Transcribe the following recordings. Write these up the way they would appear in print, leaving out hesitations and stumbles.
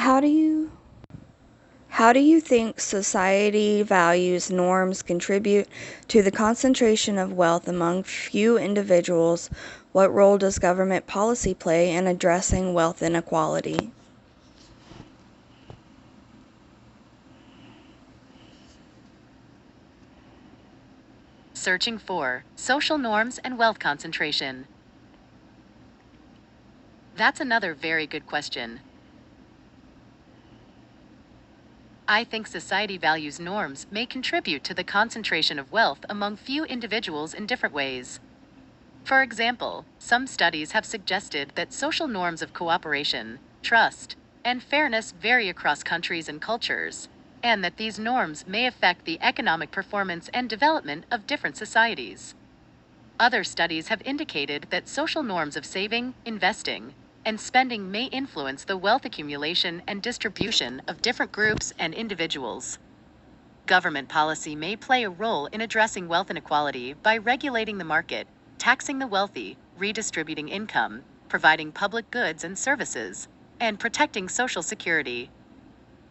How do you how do you think society values norms contribute to the concentration of wealth among few individuals? What role does government policy play in addressing wealth inequality? Searching for social norms and wealth concentration. That's another very good question. I think society values norms may contribute to the concentration of wealth among few individuals in different ways. For example, some studies have suggested that social norms of cooperation, trust, and fairness vary across countries and cultures, and that these norms may affect the economic performance and development of different societies. Other studies have indicated that social norms of saving, investing, and spending may influence the wealth accumulation and distribution of different groups and individuals. Government policy may play a role in addressing wealth inequality by regulating the market, taxing the wealthy, redistributing income, providing public goods and services, and protecting social security.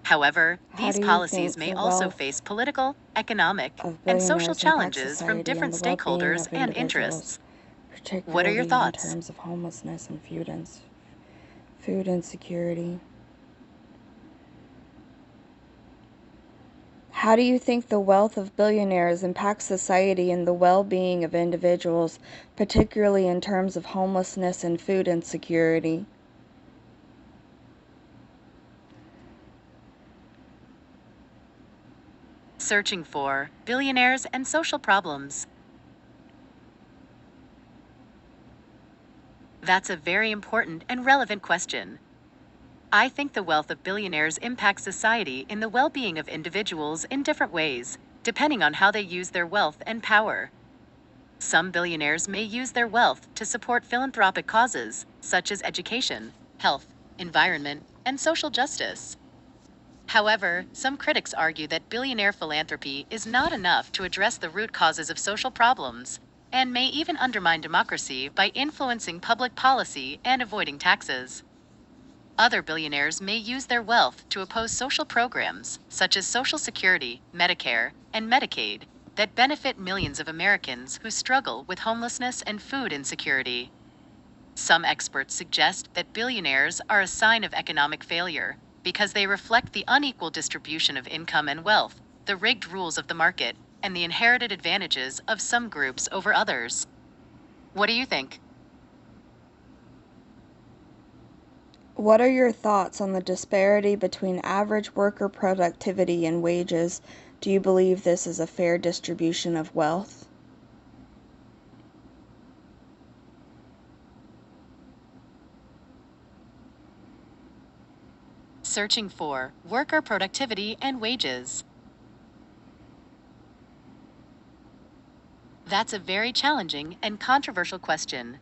However, How these do you policies think may the also wealth face political, economic, of and social billionaires impacts challenges from society and different the well-being stakeholders of and individuals, interests? What are your particularly in thoughts? terms of homelessness and food insecurity? How do you think the wealth of billionaires impacts society and the well-being of individuals, particularly in terms of homelessness and food insecurity? Searching for billionaires and social problems. That's a very important and relevant question. I think the wealth of billionaires impacts society in the well-being of individuals in different ways, depending on how they use their wealth and power. Some billionaires may use their wealth to support philanthropic causes, such as education, health, environment, and social justice. However, some critics argue that billionaire philanthropy is not enough to address the root causes of social problems, and may even undermine democracy by influencing public policy and avoiding taxes. Other billionaires may use their wealth to oppose social programs, such as Social Security, Medicare, and Medicaid, that benefit millions of Americans who struggle with homelessness and food insecurity. Some experts suggest that billionaires are a sign of economic failure because they reflect the unequal distribution of income and wealth, the rigged rules of the market, and the inherited advantages of some groups over others. What do you think? What are your thoughts on the disparity between average worker productivity and wages? Do you believe this is a fair distribution of wealth? Searching for worker productivity and wages. That's a very challenging and controversial question.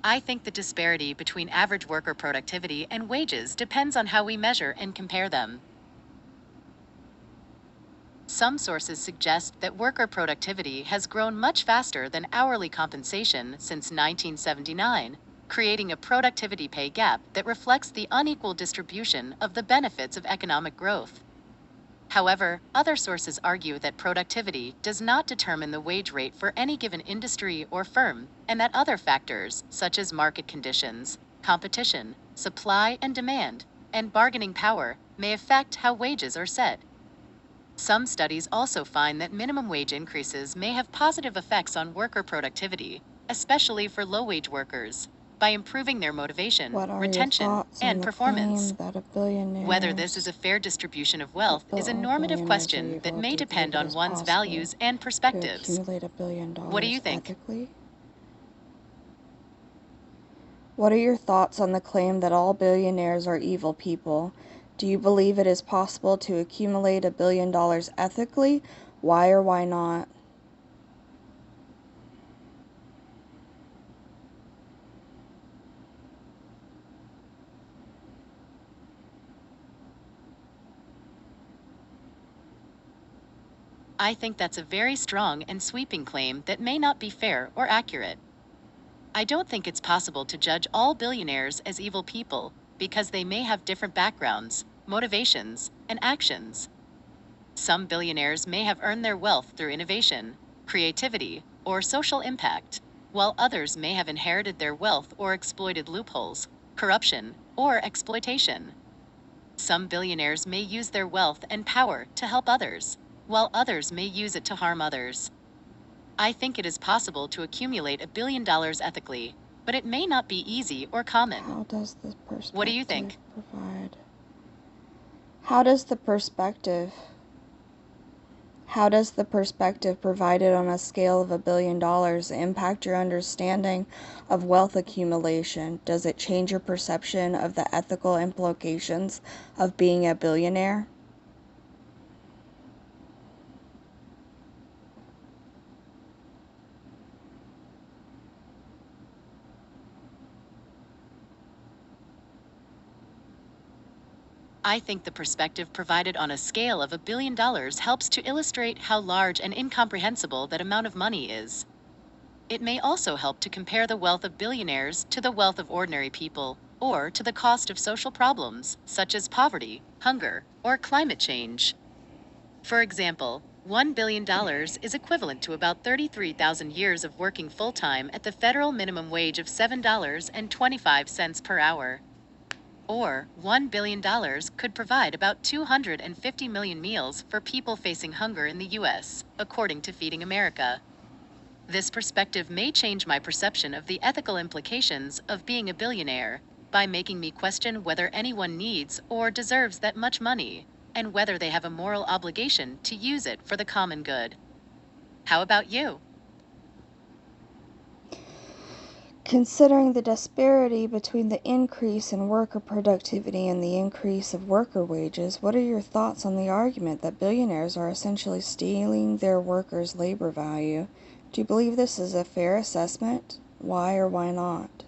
I think the disparity between average worker productivity and wages depends on how we measure and compare them. Some sources suggest that worker productivity has grown much faster than hourly compensation since 1979, creating a productivity pay gap that reflects the unequal distribution of the benefits of economic growth. However, other sources argue that productivity does not determine the wage rate for any given industry or firm, and that other factors, such as market conditions, competition, supply and demand, and bargaining power, may affect how wages are set. Some studies also find that minimum wage increases may have positive effects on worker productivity, especially for low-wage workers, by improving their motivation, What are your retention, thoughts on and the performance. claim that Whether this is a fair distribution of wealth is a all normative billionaires are question that evil? may Do you believe depend it on is one's possible values and to perspectives. accumulate $1 billion What do you think? ethically? What are your thoughts on the claim that all billionaires are evil people? Do you believe it is possible to accumulate $1 billion ethically? Why or why not? I think that's a very strong and sweeping claim that may not be fair or accurate. I don't think it's possible to judge all billionaires as evil people because they may have different backgrounds, motivations, and actions. Some billionaires may have earned their wealth through innovation, creativity, or social impact, while others may have inherited their wealth or exploited loopholes, corruption, or exploitation. Some billionaires may use their wealth and power to help others, while others may use it to harm others. I think it is possible to accumulate $1 billion ethically, but it may not be easy or common. How does the perspective What do you think? provide? How does the perspective provided on a scale of $1 billion impact your understanding of wealth accumulation? Does it change your perception of the ethical implications of being a billionaire? I think the perspective provided on a scale of $1 billion helps to illustrate how large and incomprehensible that amount of money is. It may also help to compare the wealth of billionaires to the wealth of ordinary people, or to the cost of social problems, such as poverty, hunger, or climate change. For example, $1 billion is equivalent to about 33,000 years of working full-time at the federal minimum wage of $7.25 per hour. Or, $1 billion could provide about 250 million meals for people facing hunger in the U.S., according to Feeding America. This perspective may change my perception of the ethical implications of being a billionaire by making me question whether anyone needs or deserves that much money, and whether they have a moral obligation to use it for the common good. How about you? Considering the disparity between the increase in worker productivity and the increase of worker wages, what are your thoughts on the argument that billionaires are essentially stealing their workers' labor value? Do you believe this is a fair assessment? Why or why not?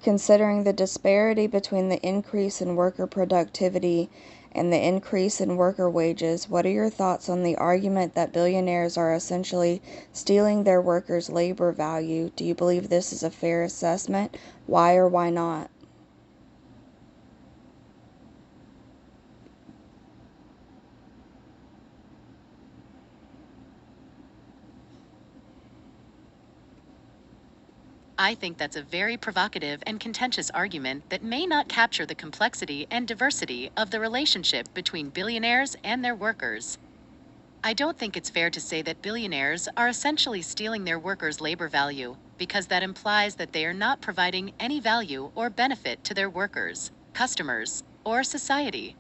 Considering the disparity between the increase in worker productivity and the increase in worker wages, what are your thoughts on the argument that billionaires are essentially stealing their workers' labor value? Do you believe this is a fair assessment? Why or why not? I think that's a very provocative and contentious argument that may not capture the complexity and diversity of the relationship between billionaires and their workers. I don't think it's fair to say that billionaires are essentially stealing their workers' labor value, because that implies that they are not providing any value or benefit to their workers, customers, or society.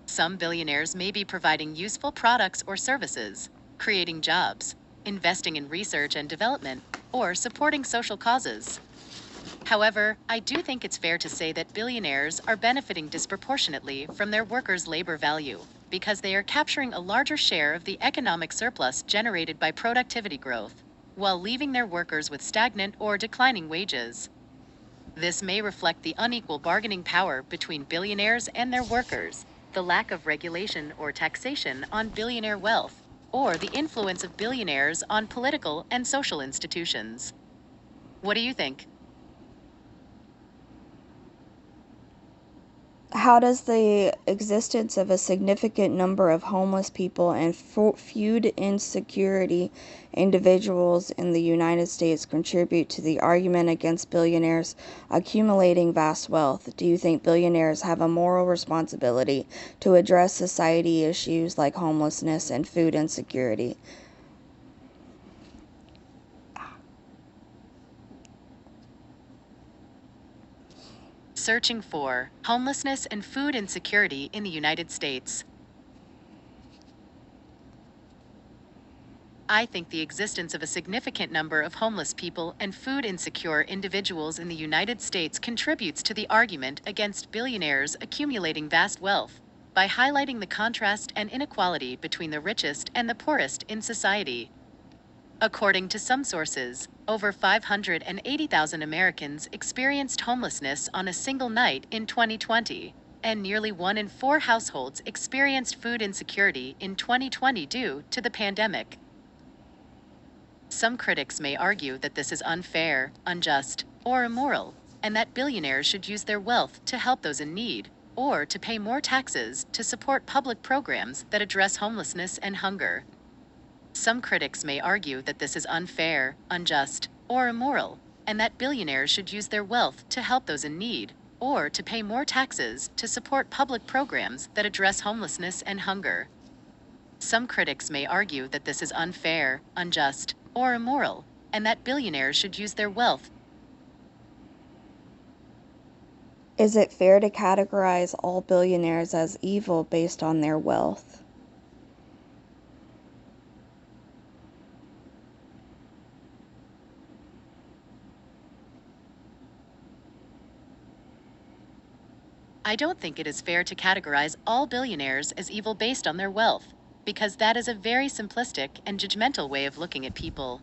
Some billionaires may be providing useful products or services, creating jobs, investing in research and development, or supporting social causes. However, I do think it's fair to say that billionaires are benefiting disproportionately from their workers' labor value, because they are capturing a larger share of the economic surplus generated by productivity growth, while leaving their workers with stagnant or declining wages. This may reflect the unequal bargaining power between billionaires and their workers, the lack of regulation or taxation on billionaire wealth, or the influence of billionaires on political and social institutions. What do you think? How does the existence of a significant number of homeless people and food insecurity individuals in the United States contribute to the argument against billionaires accumulating vast wealth? Do you think billionaires have a moral responsibility to address society issues like homelessness and food insecurity? Searching for homelessness and food insecurity in the United States. I think the existence of a significant number of homeless people and food insecure individuals in the United States contributes to the argument against billionaires accumulating vast wealth by highlighting the contrast and inequality between the richest and the poorest in society. According to some sources, over 580,000 Americans experienced homelessness on a single night in 2020, and nearly 1 in 4 households experienced food insecurity in 2020 due to the pandemic. Some critics may argue that this is unfair, unjust, or immoral, and that billionaires should use their wealth to help those in need, or to pay more taxes to support public programs that address homelessness and hunger. Some critics may argue that this is unfair, unjust, or immoral, and that billionaires should use their wealth to help those in need, or to pay more taxes to support public programs that address homelessness and hunger. Some critics may argue that this is unfair, unjust, or immoral, and that billionaires should use their wealth. Is it fair to categorize all billionaires as evil based on their wealth? I don't think it is fair to categorize all billionaires as evil based on their wealth, because that is a very simplistic and judgmental way of looking at people.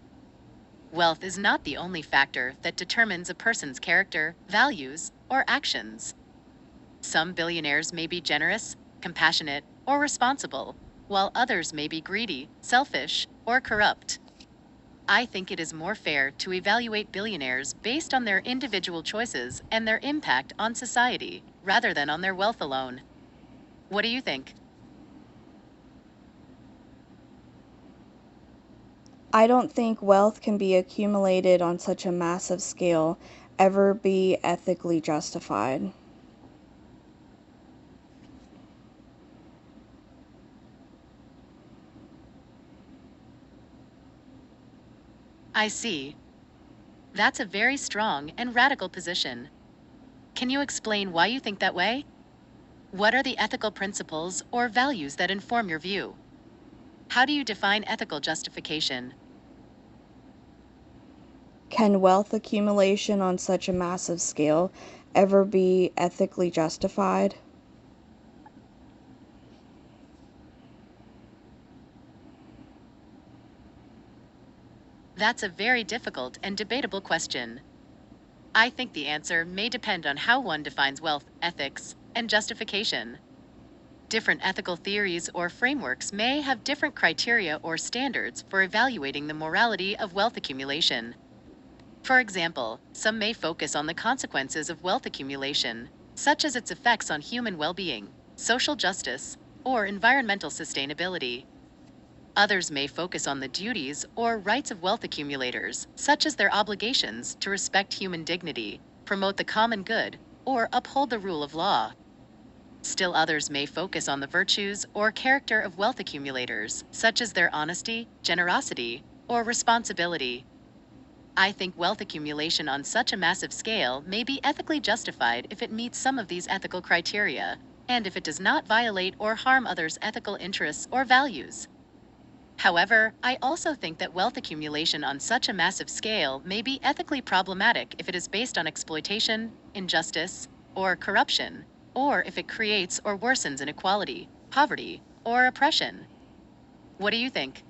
Wealth is not the only factor that determines a person's character, values, or actions. Some billionaires may be generous, compassionate, or responsible, while others may be greedy, selfish, or corrupt. I think it is more fair to evaluate billionaires based on their individual choices and their impact on society, rather than on their wealth alone. What do you think? I don't think wealth can be accumulated on such a massive scale ever be ethically justified. I see. That's a very strong and radical position. Can you explain why you think that way? What are the ethical principles or values that inform your view? How do you define ethical justification? Can wealth accumulation on such a massive scale ever be ethically justified? That's a very difficult and debatable question. I think the answer may depend on how one defines wealth, ethics, and justification. Different ethical theories or frameworks may have different criteria or standards for evaluating the morality of wealth accumulation. For example, some may focus on the consequences of wealth accumulation, such as its effects on human well-being, social justice, or environmental sustainability. Others may focus on the duties or rights of wealth accumulators, such as their obligations to respect human dignity, promote the common good, or uphold the rule of law. Still others may focus on the virtues or character of wealth accumulators, such as their honesty, generosity, or responsibility. I think wealth accumulation on such a massive scale may be ethically justified if it meets some of these ethical criteria, and if it does not violate or harm others' ethical interests or values. However, I also think that wealth accumulation on such a massive scale may be ethically problematic if it is based on exploitation, injustice, or corruption, or if it creates or worsens inequality, poverty, or oppression. What do you think?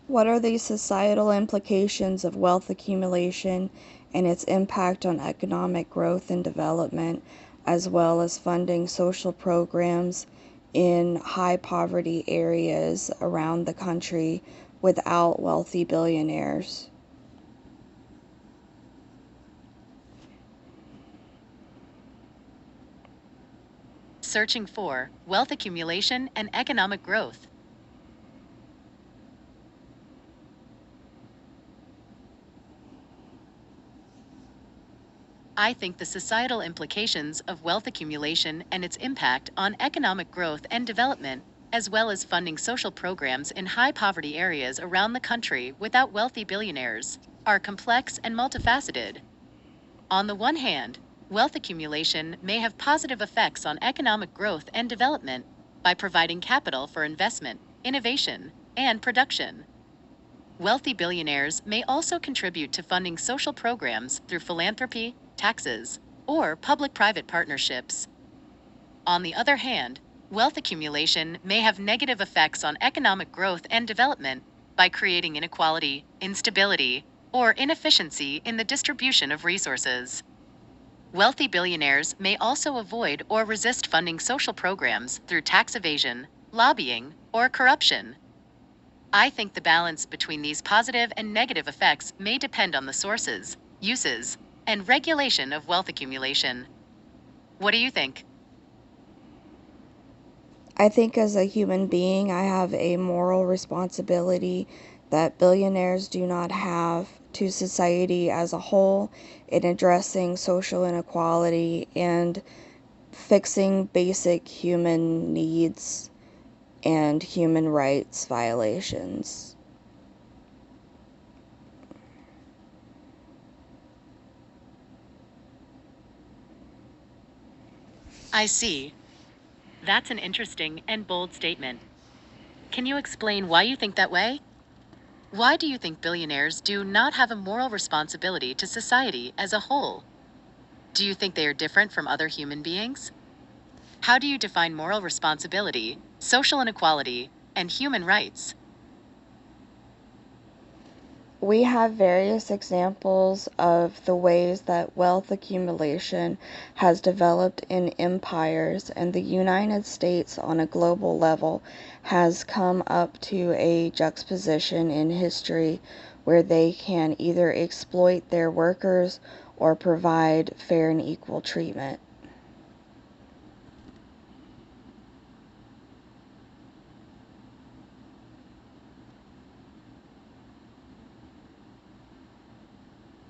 What are the societal implications of wealth accumulation and its impact on economic growth and development, as well as funding social programs in high poverty areas around the country without wealthy billionaires? Searching for wealth accumulation and economic growth. I think the societal implications of wealth accumulation and its impact on economic growth and development, as well as funding social programs in high poverty areas around the country without wealthy billionaires, are complex and multifaceted. On the one hand, wealth accumulation may have positive effects on economic growth and development by providing capital for investment, innovation, and production. Wealthy billionaires may also contribute to funding social programs through philanthropy, taxes, or public-private partnerships. On the other hand, wealth accumulation may have negative effects on economic growth and development by creating inequality, instability, or inefficiency in the distribution of resources. Wealthy billionaires may also avoid or resist funding social programs through tax evasion, lobbying, or corruption. I think the balance between these positive and negative effects may depend on the sources, uses, and regulation of wealth accumulation. What do you think? I think as a human being, I have a moral responsibility that billionaires do not have to society as a whole in addressing social inequality and fixing basic human needs and human rights violations. I see. That's an interesting and bold statement. Can you explain why you think that way? Why do you think billionaires do not have a moral responsibility to society as a whole? Do you think they are different from other human beings? How do you define moral responsibility, social inequality, and human rights? We have various examples of the ways that wealth accumulation has developed in empires, and the United States on a global level has come up to a juxtaposition in history where they can either exploit their workers or provide fair and equal treatment.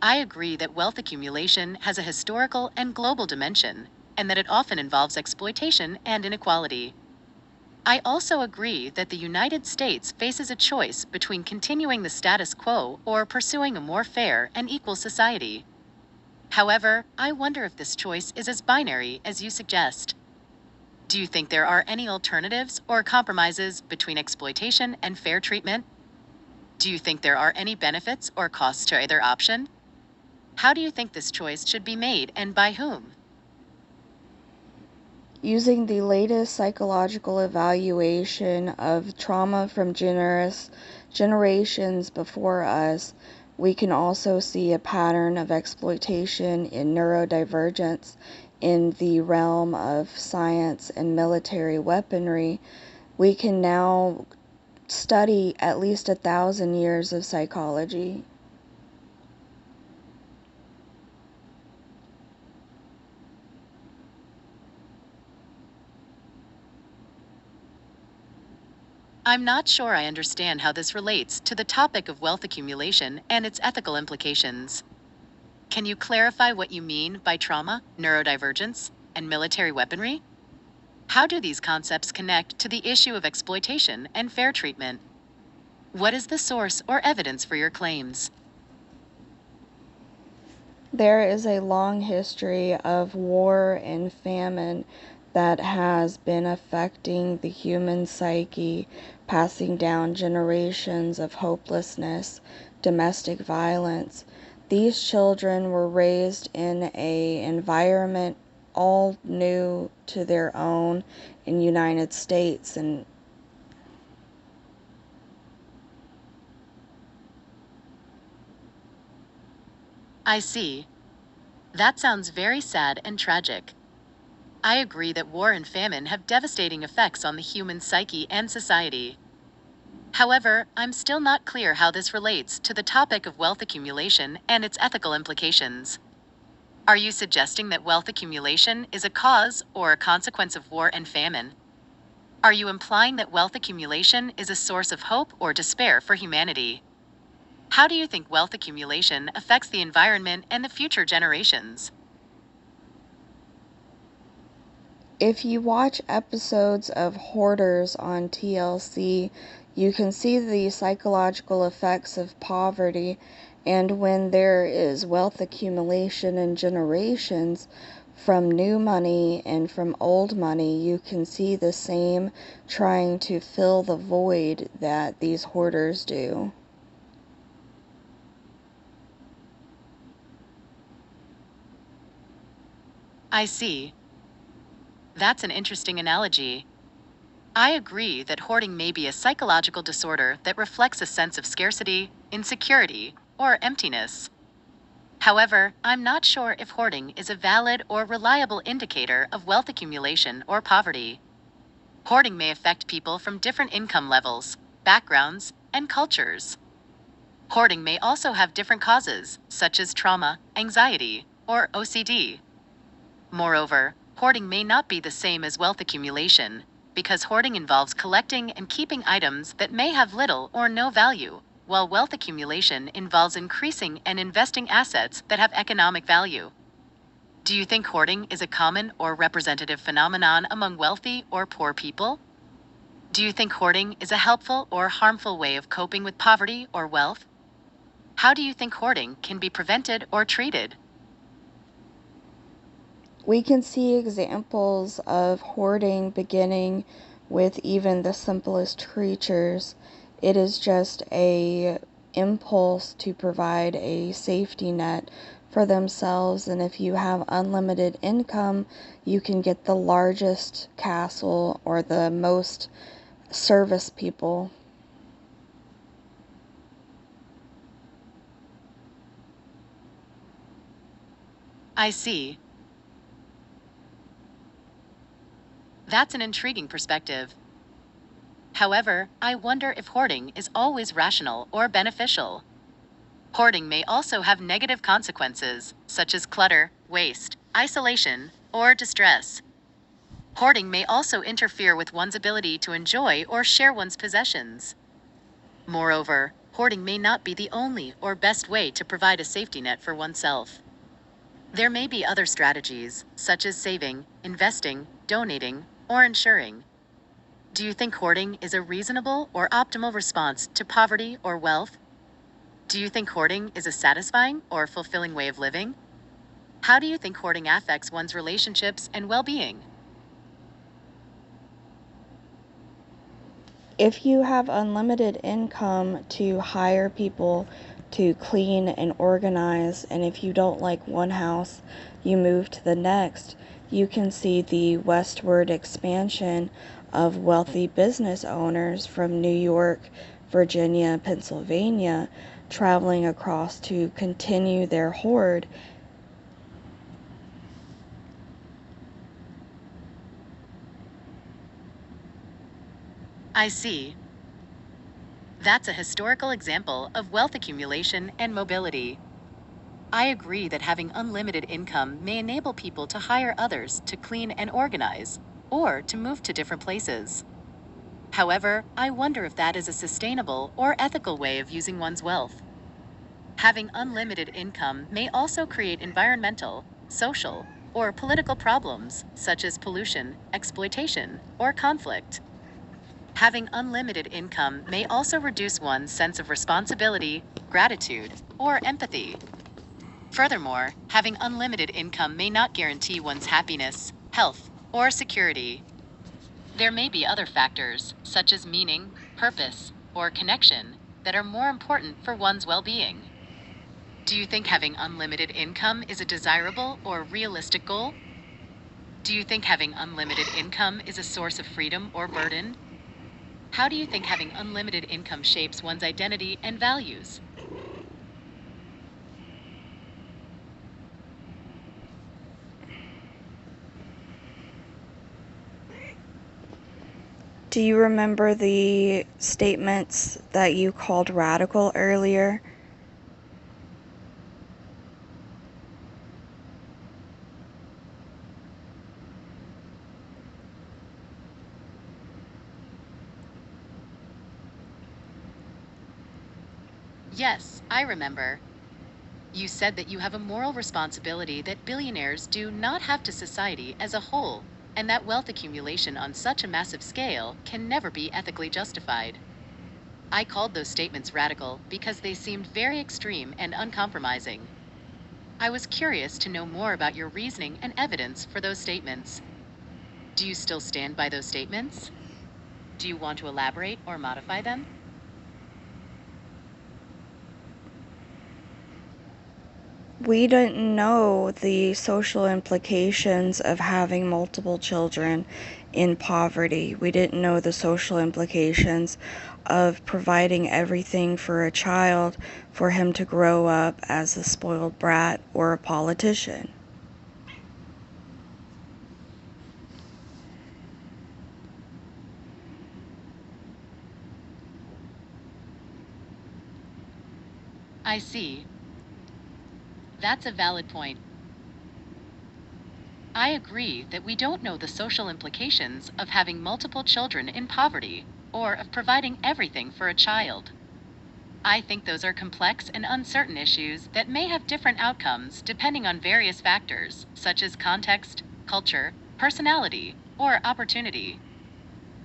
I agree that wealth accumulation has a historical and global dimension, and that it often involves exploitation and inequality. I also agree that the United States faces a choice between continuing the status quo or pursuing a more fair and equal society. However, I wonder if this choice is as binary as you suggest. Do you think there are any alternatives or compromises between exploitation and fair treatment? Do you think there are any benefits or costs to either option? How do you think this choice should be made and by whom? Using the latest psychological evaluation of trauma from generations before us, we can also see a pattern of exploitation in neurodivergence in the realm of science and military weaponry. We can now study at least 1,000 years of psychology. I'm not sure I understand how this relates to the topic of wealth accumulation and its ethical implications. Can you clarify what you mean by trauma, neurodivergence, and military weaponry? How do these concepts connect to the issue of exploitation and fair treatment? What is the source or evidence for your claims? There is a long history of war and famine that has been affecting the human psyche, passing down generations of hopelessness, domestic violence. These children were raised in an environment all new to their own in the United States, and I see. That sounds very sad and tragic. I agree that war and famine have devastating effects on the human psyche and society. However, I'm still not clear how this relates to the topic of wealth accumulation and its ethical implications. Are you suggesting that wealth accumulation is a cause or a consequence of war and famine? Are you implying that wealth accumulation is a source of hope or despair for humanity? How do you think wealth accumulation affects the environment and the future generations? if you watch episodes of Hoarders on TLC, you can see the psychological effects of poverty, and when there is wealth accumulation in generations from new money and from old money, you can see the same trying to fill the void that these hoarders do. I see. That's an interesting analogy. I agree that hoarding may be a psychological disorder that reflects a sense of scarcity, insecurity, or emptiness. However, I'm not sure if hoarding is a valid or reliable indicator of wealth accumulation or poverty. Hoarding may affect people from different income levels, backgrounds, and cultures. Hoarding may also have different causes, such as trauma, anxiety, or OCD. Moreover, hoarding may not be the same as wealth accumulation, because hoarding involves collecting and keeping items that may have little or no value, while wealth accumulation involves increasing and investing assets that have economic value. Do you think hoarding is a common or representative phenomenon among wealthy or poor people? Do you think hoarding is a helpful or harmful way of coping with poverty or wealth? How do you think hoarding can be prevented or treated? We can see examples of hoarding beginning with even the simplest creatures. It is just a impulse to provide a safety net for themselves, and if you have unlimited income, you can get the largest castle or the most service people. I see. That's an intriguing perspective. However, I wonder if hoarding is always rational or beneficial. Hoarding may also have negative consequences, such as clutter, waste, isolation, or distress. Hoarding may also interfere with one's ability to enjoy or share one's possessions. Moreover, hoarding may not be the only or best way to provide a safety net for oneself. There may be other strategies, such as saving, investing, donating, or insuring. Do you think hoarding is a reasonable or optimal response to poverty or wealth? Do you think hoarding is a satisfying or fulfilling way of living? How do you think hoarding affects one's relationships and well-being? If you have unlimited income to hire people to clean and organize, and if you don't like one house, you move to the next, you can see the westward expansion of wealthy business owners from New York, Virginia, Pennsylvania, traveling across to continue their hoard. I see. That's a historical example of wealth accumulation and mobility. I agree that having unlimited income may enable people to hire others to clean and organize, or to move to different places. However, I wonder if that is a sustainable or ethical way of using one's wealth. Having unlimited income may also create environmental, social, or political problems, such as pollution, exploitation, or conflict. Having unlimited income may also reduce one's sense of responsibility, gratitude, or empathy. Furthermore, having unlimited income may not guarantee one's happiness, health, or security. There may be other factors, such as meaning, purpose, or connection, that are more important for one's well-being. Do you think having unlimited income is a desirable or realistic goal? Do you think having unlimited income is a source of freedom or burden? How do you think having unlimited income shapes one's identity and values? Do you remember the statements that you called radical earlier? Yes, I remember. You said that you have a moral responsibility that billionaires do not have to society as a whole, and that wealth accumulation on such a massive scale can never be ethically justified. I called those statements radical because they seemed very extreme and uncompromising. I was curious to know more about your reasoning and evidence for those statements. Do you still stand by those statements? Do you want to elaborate or modify them? We didn't know the social implications of having multiple children in poverty. We didn't know the social implications of providing everything for a child for him to grow up as a spoiled brat or a politician. I see. That's a valid point. I agree that we don't know the social implications of having multiple children in poverty, or of providing everything for a child. I think those are complex and uncertain issues that may have different outcomes depending on various factors, such as context, culture, personality, or opportunity.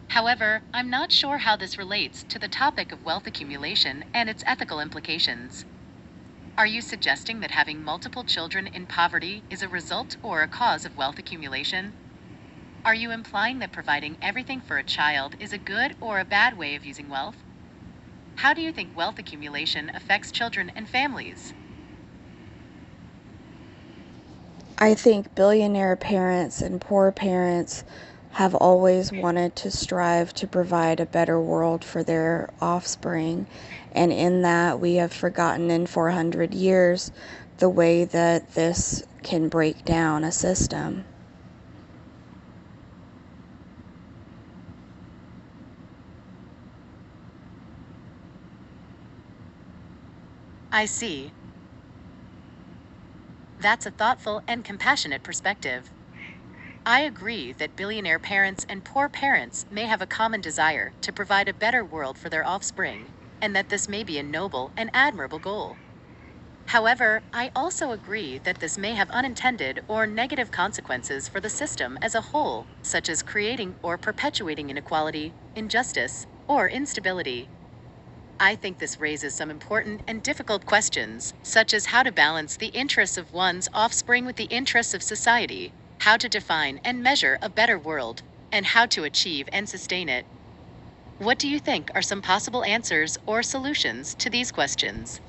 However, I'm not sure how this relates to the topic of wealth accumulation and its ethical implications. Are you suggesting that having multiple children in poverty is a result or a cause of wealth accumulation? Are you implying that providing everything for a child is a good or a bad way of using wealth? How do you think wealth accumulation affects children and families? I think billionaire parents and poor parents have always wanted to strive to provide a better world for their offspring. And in that, we have forgotten in 400 years the way that this can break down a system. I see. That's a thoughtful and compassionate perspective. I agree that billionaire parents and poor parents may have a common desire to provide a better world for their offspring, and that this may be a noble and admirable goal. However, I also agree that this may have unintended or negative consequences for the system as a whole, such as creating or perpetuating inequality, injustice, or instability. I think this raises some important and difficult questions, such as how to balance the interests of one's offspring with the interests of society, how to define and measure a better world, and how to achieve and sustain it. What do you think are some possible answers or solutions to these questions?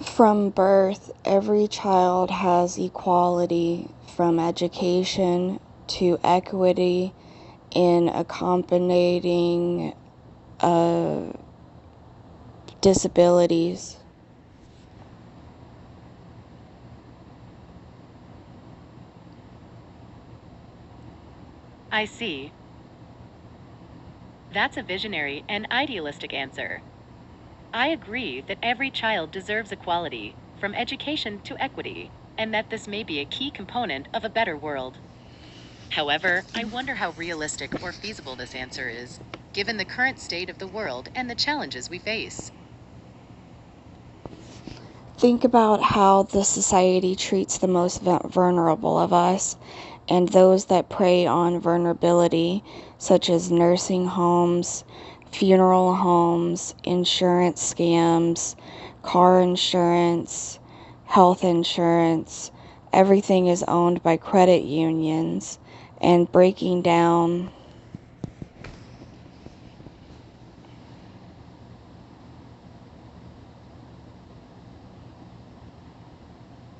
From birth, every child has equality, from education to equity in accommodating disabilities. I see. That's a visionary and idealistic answer. I agree that every child deserves equality, from education to equity, and that this may be a key component of a better world. However, I wonder how realistic or feasible this answer is, given the current state of the world and the challenges we face. Think about how the society treats the most vulnerable of us and those that prey on vulnerability, such as nursing homes, funeral homes, insurance scams, car insurance, health insurance. Everything is owned by credit unions and breaking down.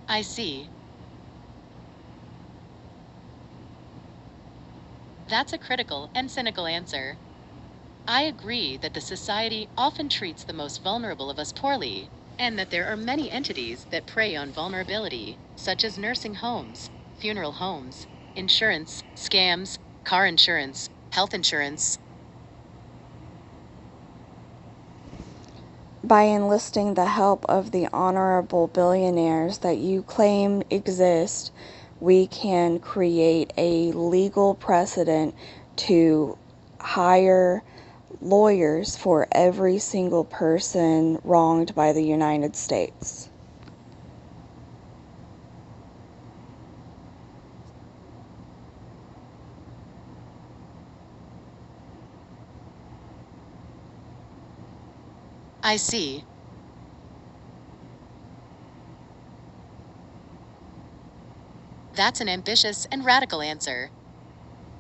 I see. That's a critical and cynical answer. I agree that the society often treats the most vulnerable of us poorly, and that there are many entities that prey on vulnerability, such as nursing homes, funeral homes, insurance, scams, car insurance, health insurance. By enlisting the help of the honorable billionaires that you claim exist, we can create a legal precedent to hire lawyers for every single person wronged by the United States. I see. That's an ambitious and radical answer.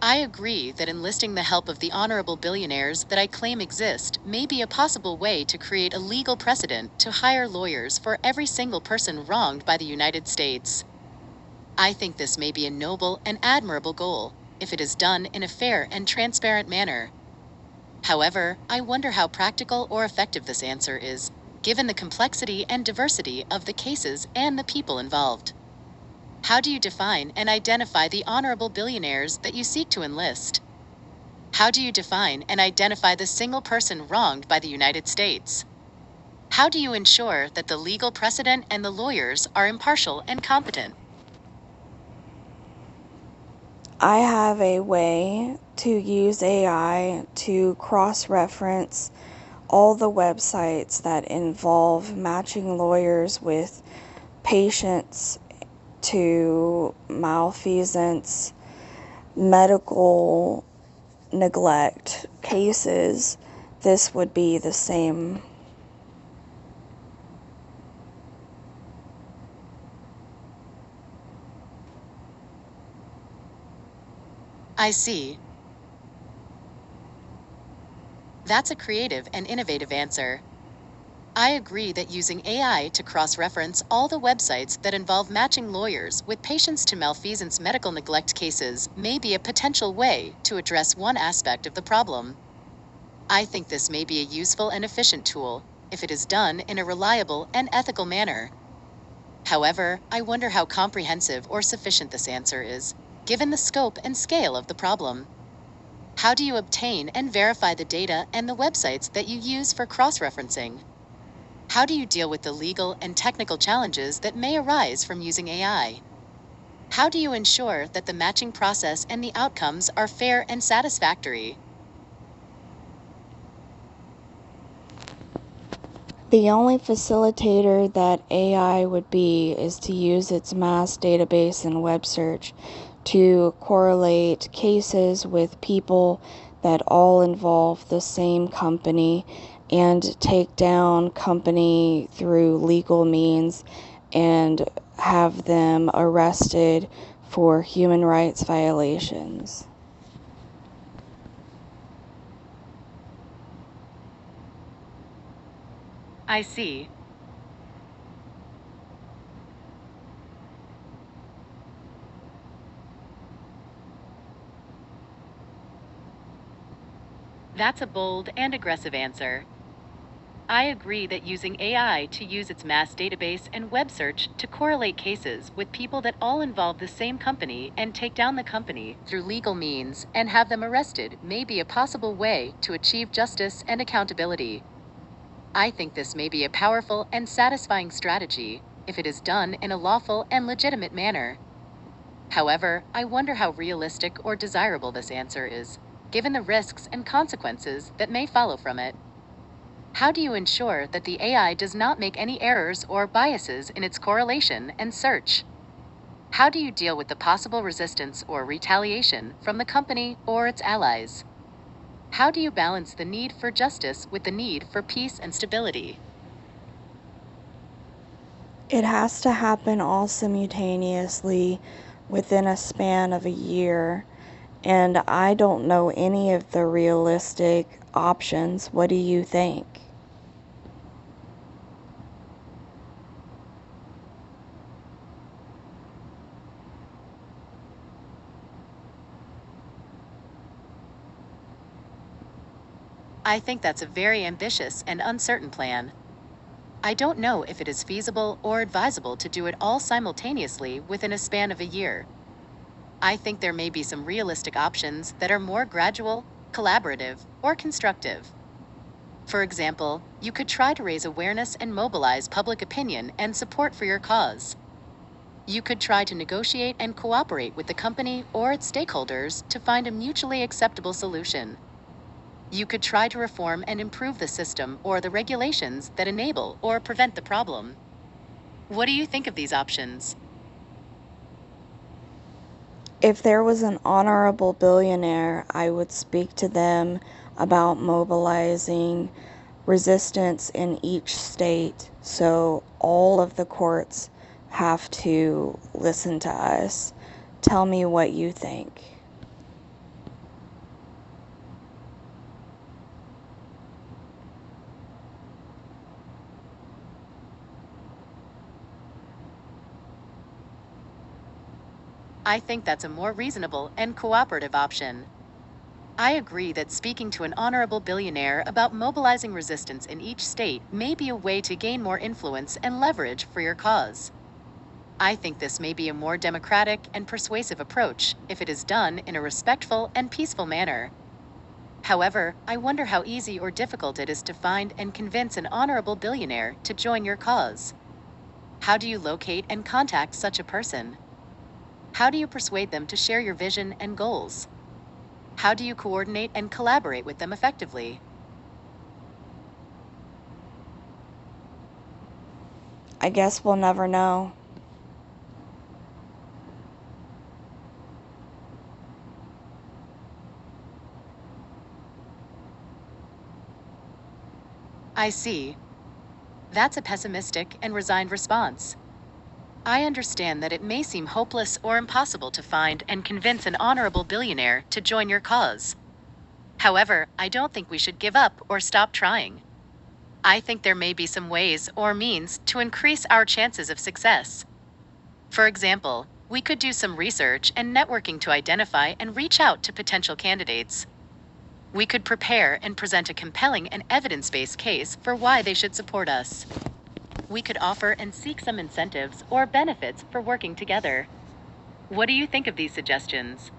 I agree that enlisting the help of the honorable billionaires that I claim exist may be a possible way to create a legal precedent to hire lawyers for every single person wronged by the United States. I think this may be a noble and admirable goal if it is done in a fair and transparent manner. However, I wonder how practical or effective this answer is, given the complexity and diversity of the cases and the people involved. How do you define and identify the honorable billionaires that you seek to enlist? How do you define and identify the single person wronged by the United States? How do you ensure that the legal precedent and the lawyers are impartial and competent? I have a way to use AI to cross-reference all the websites that involve matching lawyers with patients to malfeasance, medical neglect cases. This would be the same. I see. That's a creative and innovative answer. I agree that using AI to cross-reference all the websites that involve matching lawyers with patients to malfeasance medical neglect cases may be a potential way to address one aspect of the problem. I think this may be a useful and efficient tool if it is done in a reliable and ethical manner. However, I wonder how comprehensive or sufficient this answer is, given the scope and scale of the problem. How do you obtain and verify the data and the websites that you use for cross-referencing? How do you deal with the legal and technical challenges that may arise from using AI? How do you ensure that the matching process and the outcomes are fair and satisfactory? The only facilitator that AI would be is to use its mass database and web search to correlate cases with people that all involve the same company and take down company through legal means and have them arrested for human rights violations. I see. That's a bold and aggressive answer. I agree that using AI to use its mass database and web search to correlate cases with people that all involve the same company and take down the company through legal means and have them arrested may be a possible way to achieve justice and accountability. I think this may be a powerful and satisfying strategy if it is done in a lawful and legitimate manner. However, I wonder how realistic or desirable this answer is, given the risks and consequences that may follow from it. How do you ensure that the AI does not make any errors or biases in its correlation and search? How do you deal with the possible resistance or retaliation from the company or its allies? How do you balance the need for justice with the need for peace and stability? It has to happen all simultaneously within a span of a year, and I don't know any of the realistic options. What do you think? I think that's a very ambitious and uncertain plan. I don't know if it is feasible or advisable to do it all simultaneously within a span of a year. I think there may be some realistic options that are more gradual, collaborative, or constructive. For example, you could try to raise awareness and mobilize public opinion and support for your cause. You could try to negotiate and cooperate with the company or its stakeholders to find a mutually acceptable solution. You could try to reform and improve the system or the regulations that enable or prevent the problem. What do you think of these options? If there was an honorable billionaire, I would speak to them about mobilizing resistance in each state so all of the courts have to listen to us. Tell me what you think. I think that's a more reasonable and cooperative option. I agree that speaking to an honorable billionaire about mobilizing resistance in each state may be a way to gain more influence and leverage for your cause. I think this may be a more democratic and persuasive approach if it is done in a respectful and peaceful manner. However, I wonder how easy or difficult it is to find and convince an honorable billionaire to join your cause. How do you locate and contact such a person? How do you persuade them to share your vision and goals? How do you coordinate and collaborate with them effectively? I guess we'll never know. I see. That's a pessimistic and resigned response. I understand that it may seem hopeless or impossible to find and convince an honorable billionaire to join your cause. However, I don't think we should give up or stop trying. I think there may be some ways or means to increase our chances of success. For example, we could do some research and networking to identify and reach out to potential candidates. We could prepare and present a compelling and evidence-based case for why they should support us. We could offer and seek some incentives or benefits for working together. What do you think of these suggestions?